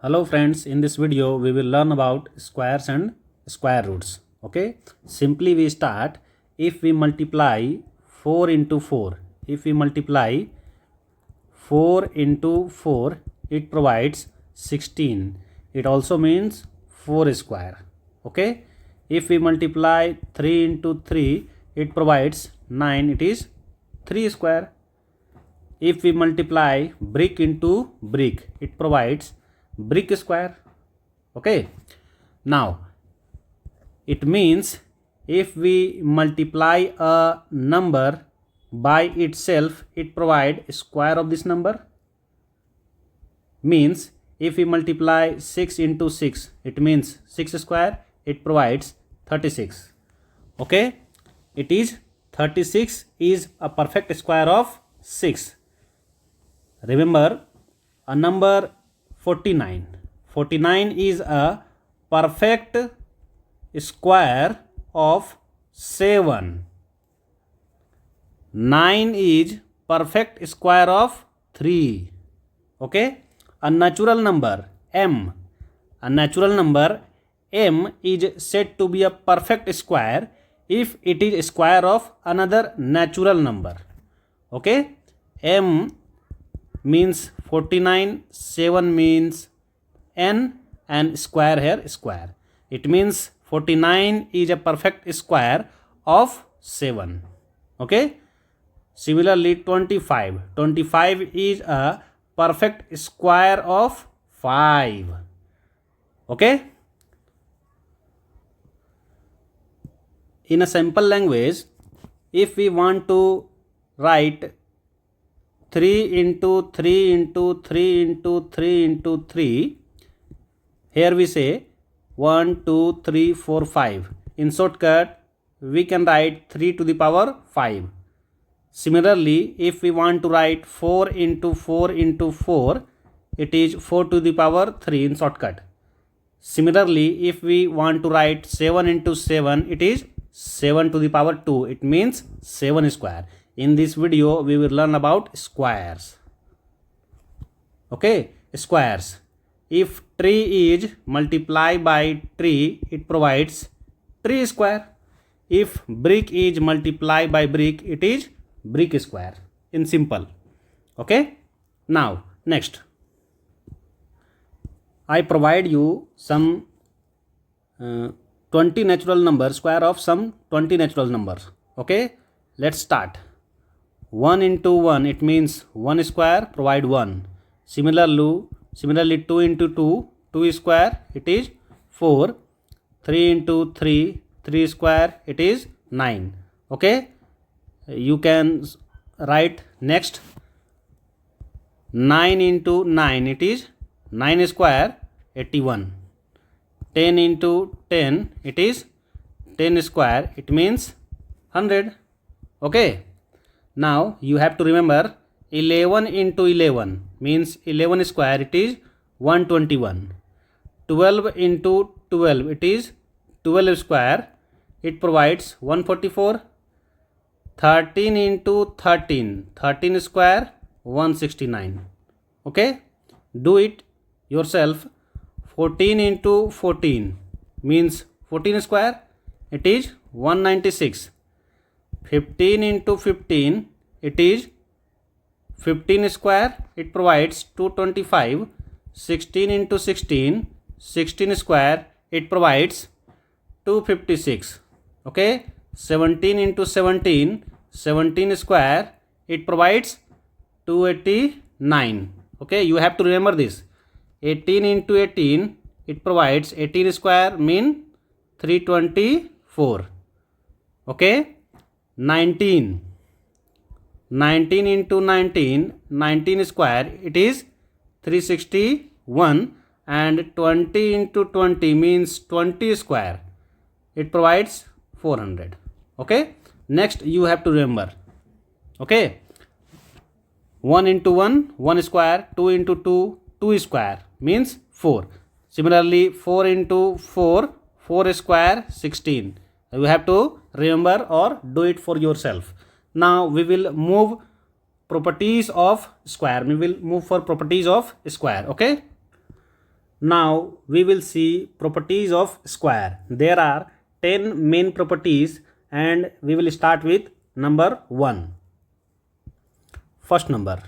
Hello friends, in this video we will learn about squares and square roots. Okay, simply we start. If we multiply 4 into 4, if we multiply 4 into 4, it provides 16. It also means 4 square. Okay, if we multiply 3 into 3, it provides 9. It is 3 square. If we multiply brick into brick, it provides brick square. Okay, now it means if we multiply a number by itself, it provide square of this number. Means if we multiply 6 into 6, it means 6 square. It provides 36. Okay, it is 36 is a perfect square of 6. Remember a number 49. 49 is a perfect square of 7. 9 is perfect square of 3. Okay, a natural number m. A natural number m is said to be a perfect square if it is square of another natural number. Okay, m means 49, 7 means n, and square here square. It means 49 is a perfect square of 7. Okay. Similarly 25. 25 is a perfect square of 5. Okay. In a simple language, if we want to write 3 into 3 into 3 into 3 into 3, here we say 1, 2, 3, 4, 5. In shortcut, we can write 3 to the power 5. Similarly, if we want to write 4 into 4 into 4, it is 4 to the power 3 in shortcut. Similarly, if we want to write 7 into 7, it is 7 to the power 2. It means 7 square. In this video, we will learn about squares. Okay, squares. If tree is multiplied by tree, it provides tree square. If brick is multiplied by brick, it is brick square. In simple. Okay. Now, next. I provide you some 20 natural numbers, square of some 20 natural numbers. Okay. Let's start. 1 into 1, it means 1 square, provide 1. Similarly 2 into 2, 2 square, it is 4. 3 into 3, 3 square, it is 9. Okay. You can write next 9 into 9, it is 9 square, 81. 10 into 10, it is 10 square, it means 100. Okay. Now you have to remember 11 into 11 means 11 square, it is 121. 12 into 12, it is 12 square, it provides 144. 13 into 13, 13 square, 169. Okay, do it yourself. 14 into 14 means 14 square, it is 196. 15 into 15, it is 15 square, it provides 225. 16 into 16, 16 square, it provides 256. Okay. 17 into 17, 17 square, it provides 289. Okay, you have to remember this. 18 into 18, it provides 18 square mean 324. Okay, 19. 19 into 19, 19 square, it is 361, and 20 into 20 means 20 square, it provides 400. Okay, next you have to remember. Okay, 1 into 1, 1 square, 2 into 2, 2 square means 4. Similarly 4 into 4, 4 square, 16. You have to remember or do it for yourself. Now we will move properties of square. We will move for properties of square. Okay, Now we will see properties of square. There are 10 main properties and we will start with number 1. First number.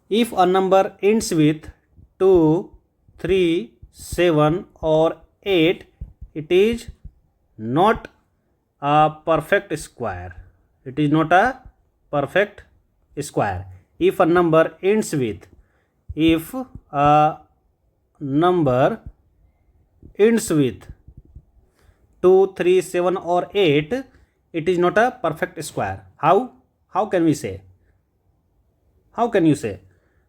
If a number ends with 2, 3, 7 or 8, it is not a perfect square. It is not a perfect square. If a number ends with 2, 3, 7 or 8, it is not a perfect square. How can we say? How can you say?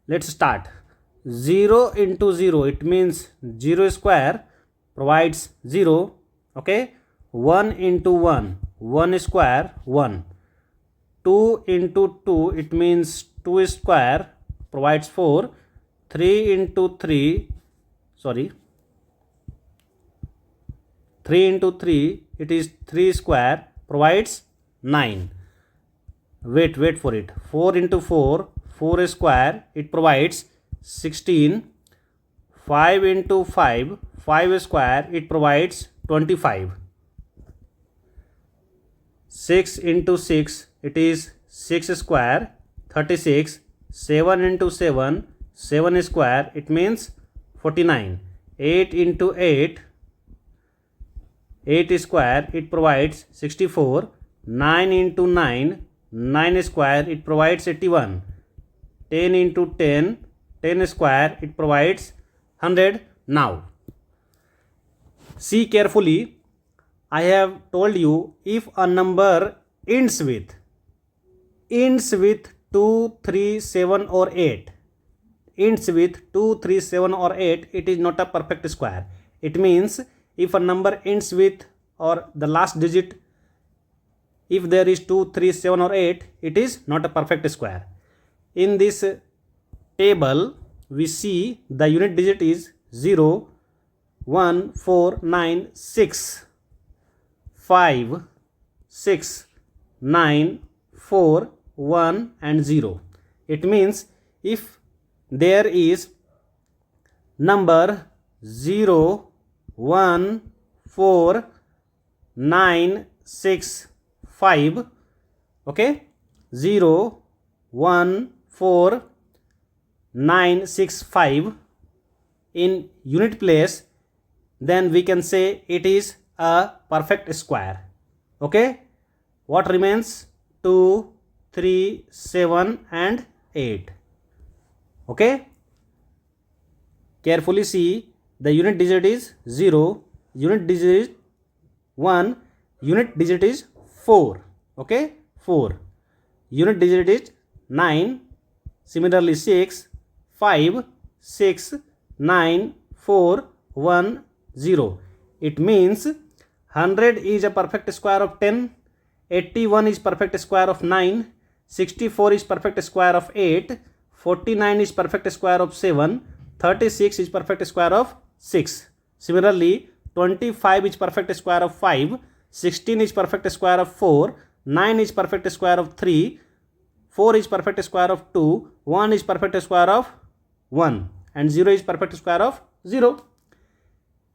Let's start. 0 into 0, it means 0 square provides 0. Okay. 1 into 1, 1 square 1. 2 into 2, it means 2 square provides 4. 3 into 3, 3 into 3, it is 3 square provides 9. Wait for it. 4 into 4, 4 square, it provides 16. 5 into 5, 5 square, it provides 25. 6 into 6, it is 6 square, 36. 7 into 7, 7 square, it means 49. 8 into 8, 8 square, it provides 64. 9 into 9, 9 square, it provides 81. 10 into 10, 10 square, it provides 100. Now, see carefully. I have told you, if a number ends with 2, 3, 7 or 8, ends with 2, 3, 7 or 8, it is not a perfect square. It means if a number ends with, or the last digit, if there is 2, 3, 7 or 8, it is not a perfect square. In this table, we see the unit digit is 0, 1, 4, 9, 6, 5, 6, 9, 4, 1 and 0. It means if there is number 0, 1, 4, 9, 6, 5, okay, 0, 1, 4, 9, 6, 5 in unit place, then we can say it is a perfect square. Okay, what remains? 2, 3, 7 and 8. Okay, carefully see, the unit digit is 0, unit digit is 1, unit digit is 4. Okay, 4. Unit digit is 9, similarly 6, 5, 6, 9, 4, 1, 0. It means 100 is a perfect square of 10, 81 is perfect square of 9, 64 is perfect square of 8, 49 is perfect square of 7, 36 is perfect square of 6. Similarly, 25 is perfect square of 5, 16 is perfect square of 4, 9 is perfect square of 3, 4 is perfect square of 2, 1 is perfect square of 1 and 0 is perfect square of 0.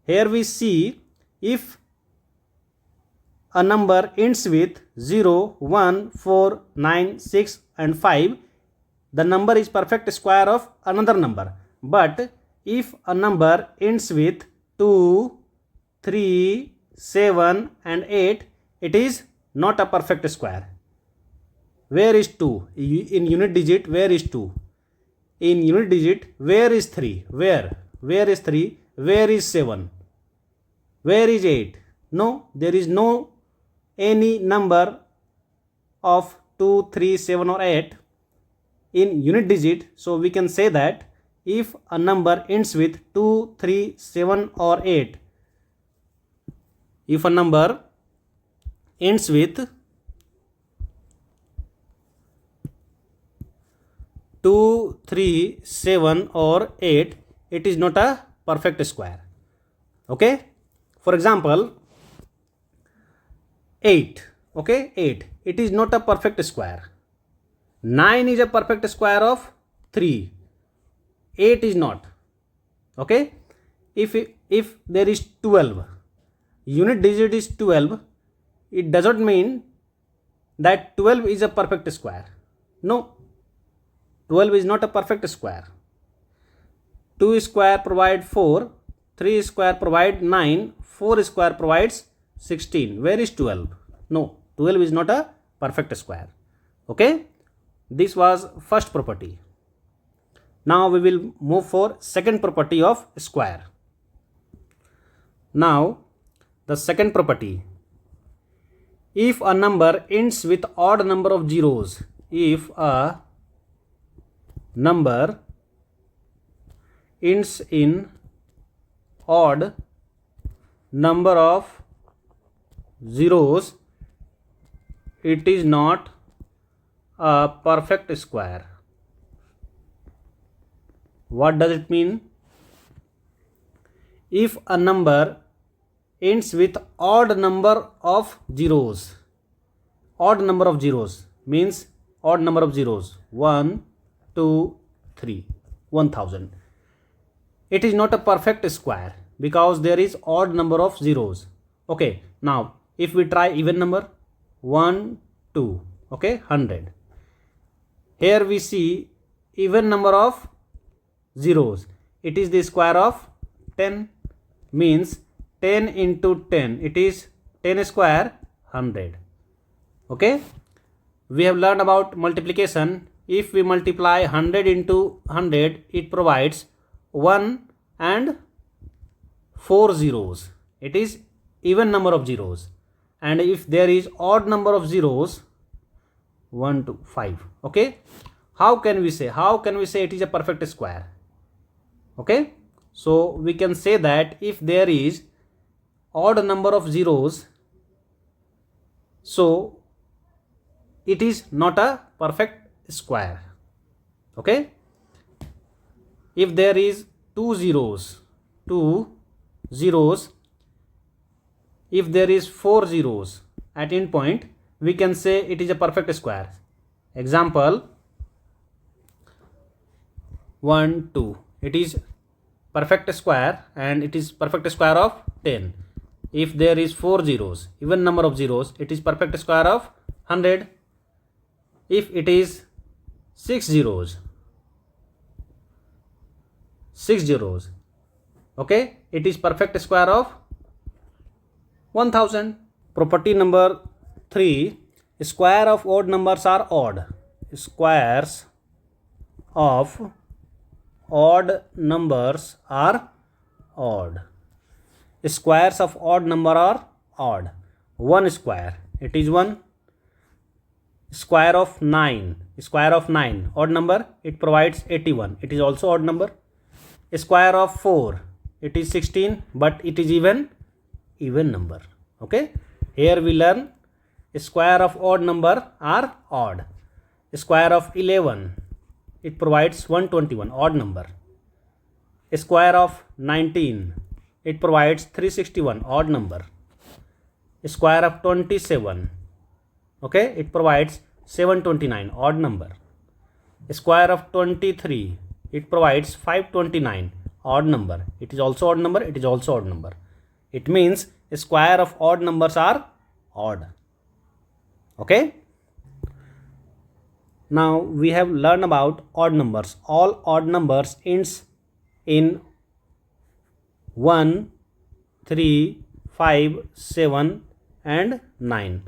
Here we see, if a number ends with 0, 1, 4, 9, 6 and 5, the number is perfect square of another number. But if a number ends with 2, 3, 7 and 8, it is not a perfect square. Where is 2? In unit digit, where is 2? In unit digit, where is 3? Where is 3? Where is 7? Where is 8? No, there is no any number of 2, 3, 7 or 8 in unit digit. So we can say that if a number ends with 2, 3, 7 or 8, if a number ends with 2, 3, 7 or 8, it is not a perfect square. Okay, for example, 8. Okay, 8, it is not a perfect square. 9 is a perfect square of 3, 8 is not. Okay, if there is 12, unit digit is 12, it does not mean that 12 is a perfect square. No, 12 is not a perfect square. 2 square provide 4, 3 square provide 9, 4 square provides 16. Where is 12? No, 12 is not a perfect square. Okay, this was first property. Now we will move for second property of square. Now the second property, if a number ends with odd number of zeros, if a number ends in odd number of zeros, it is not a perfect square. What does it mean? If a number ends with odd number of zeros, odd number of zeros means odd number of zeros, 1, 2, 3, 1000. It is not a perfect square because there is odd number of zeros. Okay, now if we try even number, 1, 2, okay, 100. Here we see even number of zeros. It is the square of 10, means 10 into 10, it is 10 square, 100. Okay, we have learned about multiplication. If we multiply 100 into 100, it provides 1 and 4 zeros. It is even number of zeros. And if there is odd number of zeros, 1 to 5. Okay, how can we say it is a perfect square? Okay, so we can say that if there is odd number of zeros, so it is not a perfect square. Okay, if there is two zeros, if there is 4 zeros at end point, we can say it is a perfect square. Example 1, 2, it is perfect square and it is perfect square of 10. If there is 4 zeros, even number of zeros, it is perfect square of 100. If it is 6 zeros, okay, it is perfect square of 1000. Property number 3, square of odd numbers are odd. Squares of odd numbers are odd. Squares of odd number are odd. 1 square, it is 1. Square of 9, odd number, it provides 81. It is also odd number. Square of 4, it is 16, but it is even number. Okay, here we learn square of odd number are odd. Square of 11, it provides 121, odd number. Square of 19, it provides 361, odd number. Square of 27, okay, it provides 729, odd number. Square of 23, it provides 529, odd number. It is also odd number, it is also odd number. It means square of odd numbers are odd. Okay, now we have learned about odd numbers. All odd numbers ends in 1, 3, 5, 7 and 9.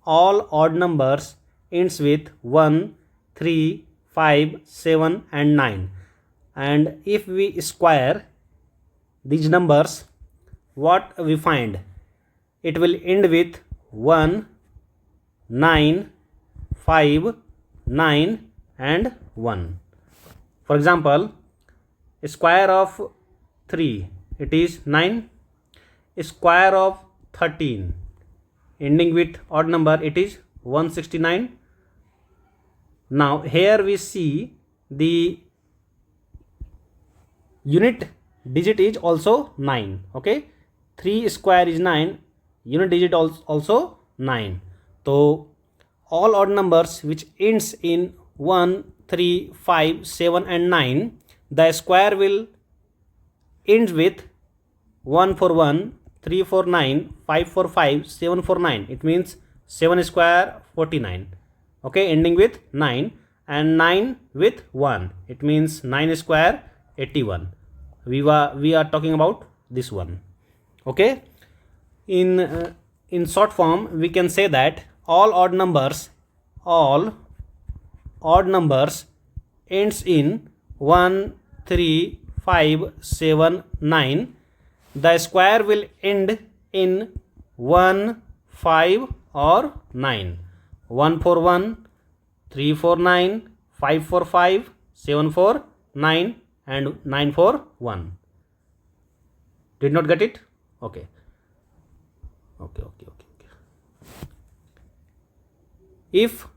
All odd numbers ends with 1, 3, 5, 7 and 9. And if we square these numbers, what we find? It will end with 1, 9, 5, 9 and 1. For example, square of 3, it is 9. Square of 13, ending with odd number, it is 169. Now here we see the unit digit is also 9. Okay, 3 square is 9, unit digit also 9. So all odd numbers which ends in 1, 3, 5, 7 and 9, the square will end with 1 for 1, 3 for 9, 5 for 5, 7 for 9. It means 7 square 49. Okay, ending with 9 and 9 with 1. It means 9 square 81. We are talking about this one. Okay, in short form we can say that all odd numbers ends in 1, 3, 5, 7, 9. The square will end in 1, 5 or 9. 1 for 1, 3 for 9, 5 for 5, 7 for 9 and 9 for 1. Did not get it? Okay. If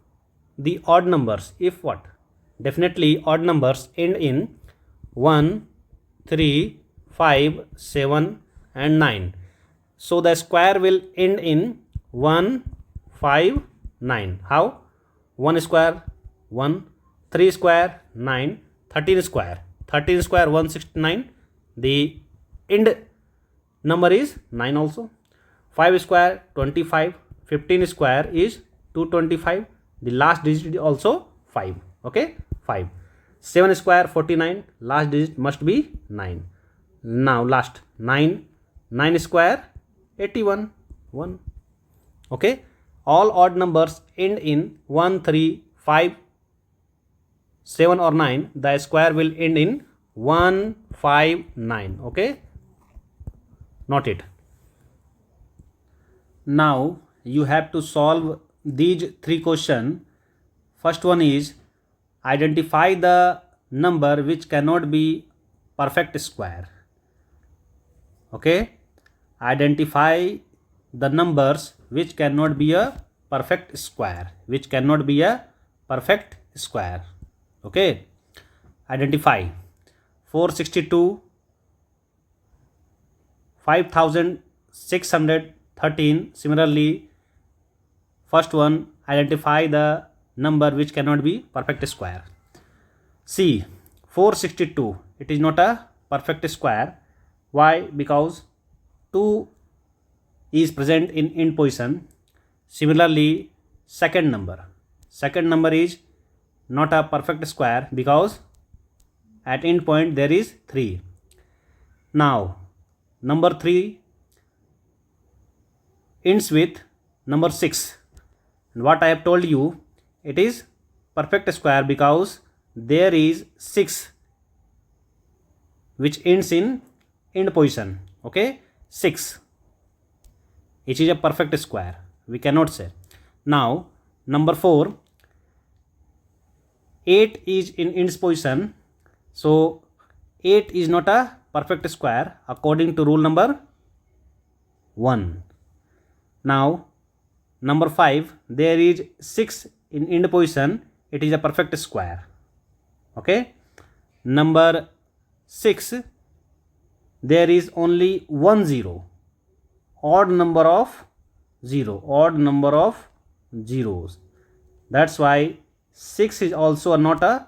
the odd numbers, if what? Definitely odd numbers end in 1, 3, 5, 7 and 9. So the square will end in 1, 5, 9. How? 1 square 1, 3 square 9, 13 square 169. The end number is 9 also. 5 square 25, 15 square is 225. The last digit is also 5. Okay, 5. 7 square 49, last digit must be 9. Now last 9 square 81, 1. Okay, all odd numbers end in 1, 3, 5, 7 or 9. The square will end in 1, 5, 9. Okay, not it. Now you have to solve these 3 questions. First one is identify the number which cannot be perfect square. Okay, identify the numbers which cannot be a perfect square, Okay, identify 462, 5613. Similarly, first one, identify the number which cannot be perfect square. See, 462, it is not a perfect square. Why? Because 2 is present in end position. Similarly, second number is not a perfect square because at end point there is 3. Now number 3 ends with number 6. And what I have told you, it is perfect square because there is 6 which ends in end position. Okay, 6, it is a perfect square, we cannot say. Now number 4, 8 is in ends position, so 8 is not a perfect square according to rule number 1. Now number 5, there is 6 in end position, it is a perfect square. Okay, number 6, there is only 1 0, odd number of zeros. That's why 6 is also not a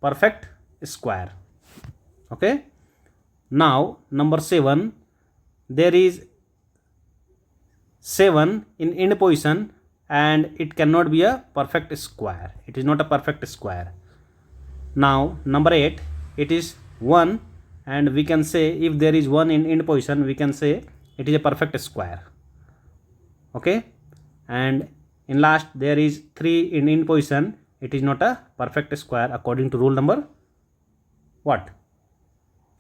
perfect square. Okay, now number 7, there is 7 in end position and it cannot be a perfect square, it is not a perfect square. Now number 8, it is 1 and we can say if there is 1 in end position, we can say it is a perfect square. Okay, and in last there is 3 in end position, it is not a perfect square according to rule number what?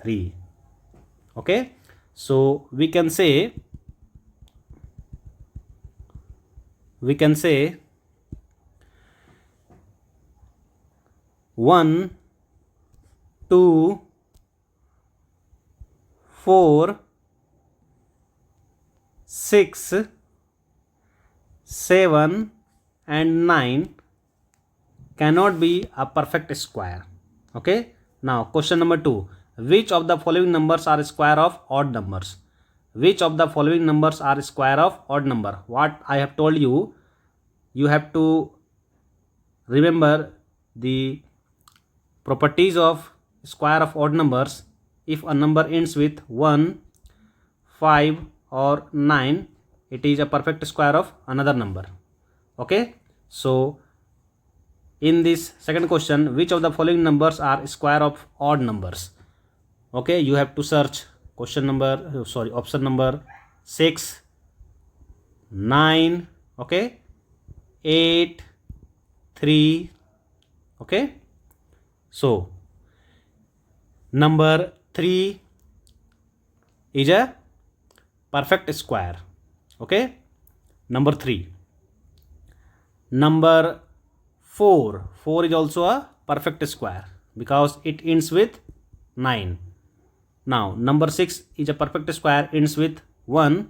3. Okay, so we can say 1, 2, 4, 6, 7 and 9 cannot be a perfect square. Okay, now question number 2, which of the following numbers are square of odd numbers? Which of the following numbers are square of odd number? What I have told you, you have to remember the properties of square of odd numbers. If a number ends with 1, 5 or 9, it is a perfect square of another number. Okay, so in this second question, which of the following numbers are square of odd numbers? Okay, you have to search option number 6, 9, okay, 8, 3, okay. So number 3 is a perfect square, okay, number 3. Number 4 is also a perfect square because it ends with 9. Now number 6 is a perfect square, ends with 1.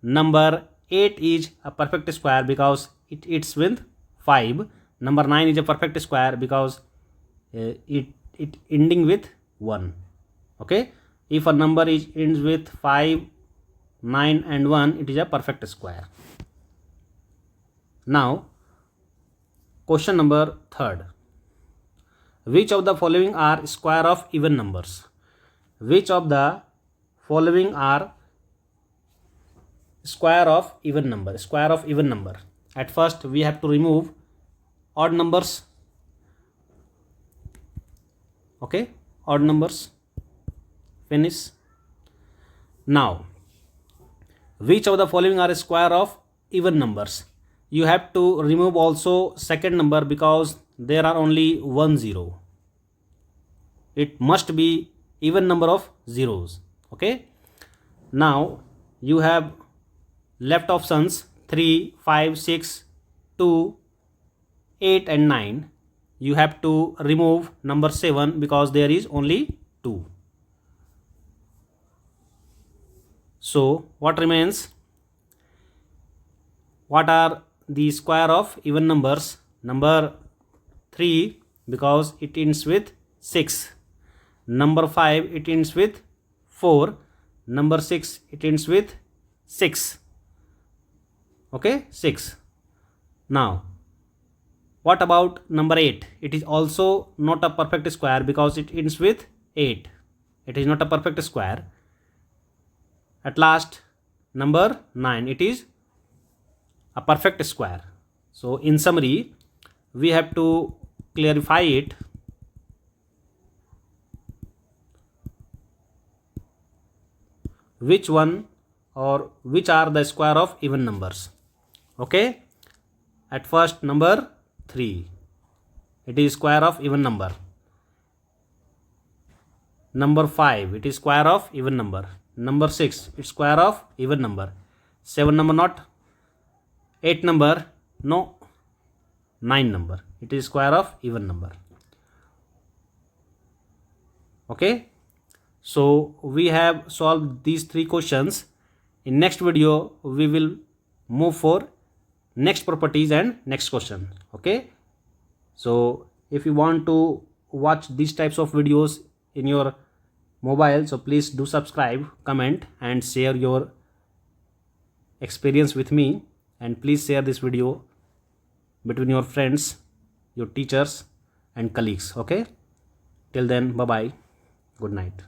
Number 8 is a perfect square because it ends with 5. Number 9 is a perfect square because it ending with 1. Okay, if a number ends with 5, 9 and 1, it is a perfect square. Now question number 3. Which of the following are square of even numbers? Which of the following are square of even number? Square of even number. At first we have to remove odd numbers. Okay, odd numbers. Finish. Now which of the following are square of even numbers? You have to remove also second number because there are only 1 0. It must be even number of zeros. Okay, now you have left options 3, 5, 6, 2, 8 and 9. You have to remove number 7 because there is only 2. So what remains? What are the square of even numbers? Number 3 because it ends with 6. Number 5 it ends with 4. Number 6 it ends with 6. Okay, 6. Now what about number 8? It is also not a perfect square because it ends with 8. It is not a perfect square. At last number 9, it is a perfect square. So in summary we have to clarify it. Which one or which are the square of even numbers? Okay, at first number 3, it is square of even number. Number 5, it is square of even number. Number 6, it's square of even number. 7 number not. 8 number no. 9 number, it is square of even number. Okay, so we have solved these 3 questions. In next video we will move for next properties and next question. Okay, so if you want to watch these types of videos in your mobile, so please do subscribe, comment and share your experience with me, and please share this video between your friends, your teachers and colleagues. Okay, till then, bye bye, good night.